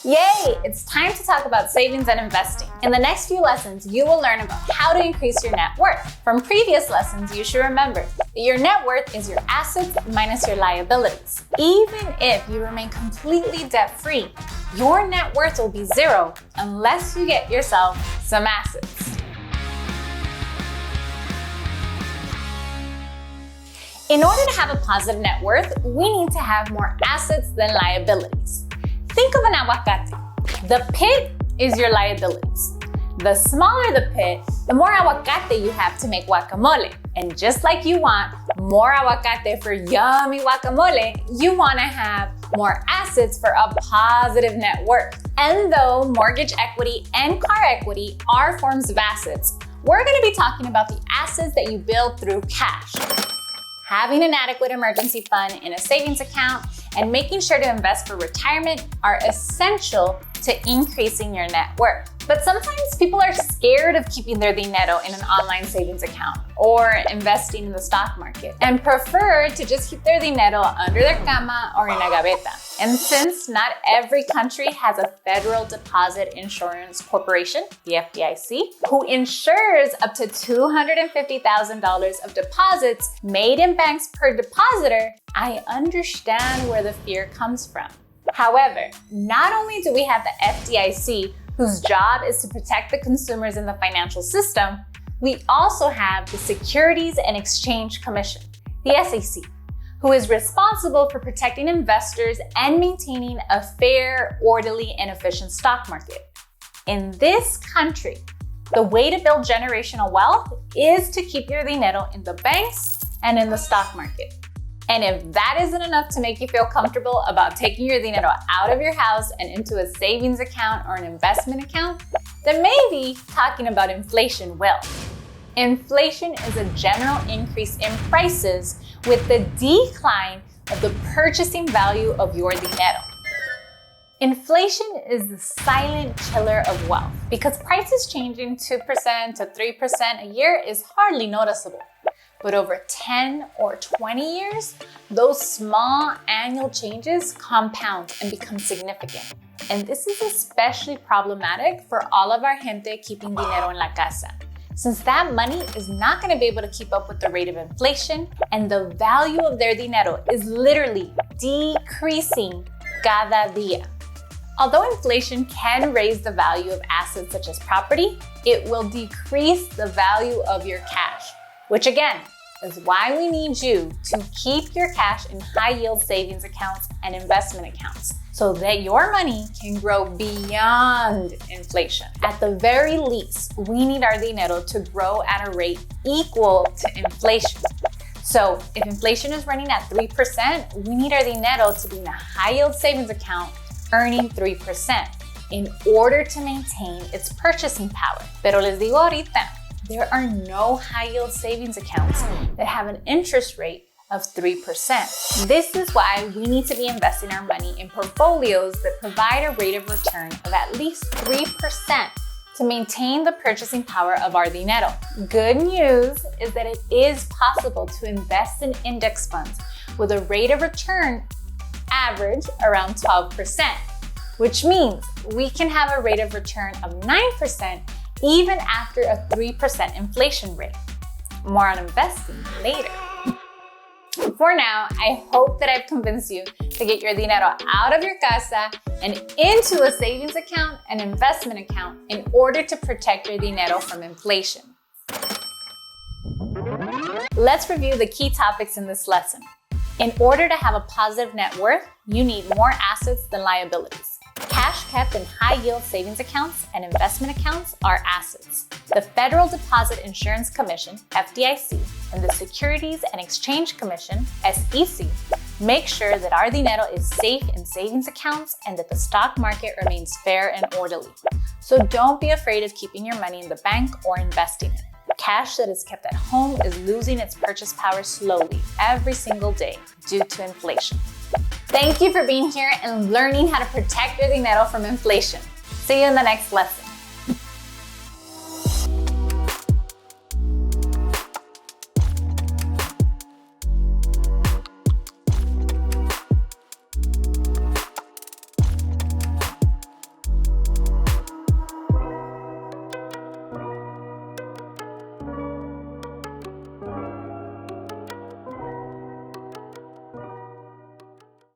Yay! It's time to talk about savings and investing. In the next few lessons, you will learn about how to increase your net worth. From previous lessons, you should remember that your net worth is your assets minus your liabilities. Even if you remain completely debt-free, your net worth will be zero unless you get yourself some assets. In order to have a positive net worth, we need to have more assets than liabilities. Think of an aguacate. The pit is your liabilities. The smaller the pit, the more aguacate you have to make guacamole. And just like you want more aguacate for yummy guacamole, you want to have more assets for a positive net worth. And though mortgage equity and car equity are forms of assets, we're going to be talking about the assets that you build through cash. Having an adequate emergency fund in a savings account and making sure to invest for retirement are essential to increasing your net worth. But sometimes people are scared of keeping their dinero in an online savings account or investing in the stock market and prefer to just keep their dinero under their cama or in a gaveta. And since not every country has a Federal Deposit Insurance Corporation, the FDIC, who insures up to $250,000 of deposits made in banks per depositor, I understand where the fear comes from. However, not only do we have the FDIC, whose job is to protect the consumers in the financial system, we also have the Securities and Exchange Commission, the SEC, who is responsible for protecting investors and maintaining a fair, orderly, and efficient stock market. In this country, the way to build generational wealth is to keep your dinero in the banks and in the stock market. And if that isn't enough to make you feel comfortable about taking your dinero out of your house and into a savings account or an investment account, then maybe talking about inflation will. Inflation is a general increase in prices with the decline of the purchasing value of your dinero. Inflation is the silent killer of wealth because prices changing 2% to 3% a year is hardly noticeable. But over 10 or 20 years, those small annual changes compound and become significant. And this is especially problematic for all of our gente keeping dinero en la casa, since that money is not going to be able to keep up with the rate of inflation, and the value of their dinero is literally decreasing cada día. Although inflation can raise the value of assets such as property, it will decrease the value of your cash, which again is why we need you to keep your cash in high-yield savings accounts and investment accounts so that your money can grow beyond inflation. At the very least, we need our dinero to grow at a rate equal to inflation. So if inflation is running at 3%, we need our dinero to be in a high-yield savings account earning 3% in order to maintain its purchasing power. Pero les digo ahorita, there are no high-yield savings accounts that have an interest rate of 3%. This is why we need to be investing our money in portfolios that provide a rate of return of at least 3% to maintain the purchasing power of our dinero. Good news is that it is possible to invest in index funds with a rate of return average around 12%, which means we can have a rate of return of 9% even after a 3% inflation rate. More on investing later. For now, I hope that I've convinced you to get your dinero out of your casa and into a savings account and investment account in order to protect your dinero from inflation. Let's review the key topics in this lesson. In order to have a positive net worth, you need more assets than liabilities. Cash kept in high-yield savings accounts and investment accounts are assets. The Federal Deposit Insurance Commission, FDIC, and the Securities and Exchange Commission, SEC, make sure that our dinero is safe in savings accounts and that the stock market remains fair and orderly. So don't be afraid of keeping your money in the bank or investing it. Cash that is kept at home is losing its purchase power slowly every single day due to inflation. Thank you for being here and learning how to protect your dinero from inflation. See you in the next lesson.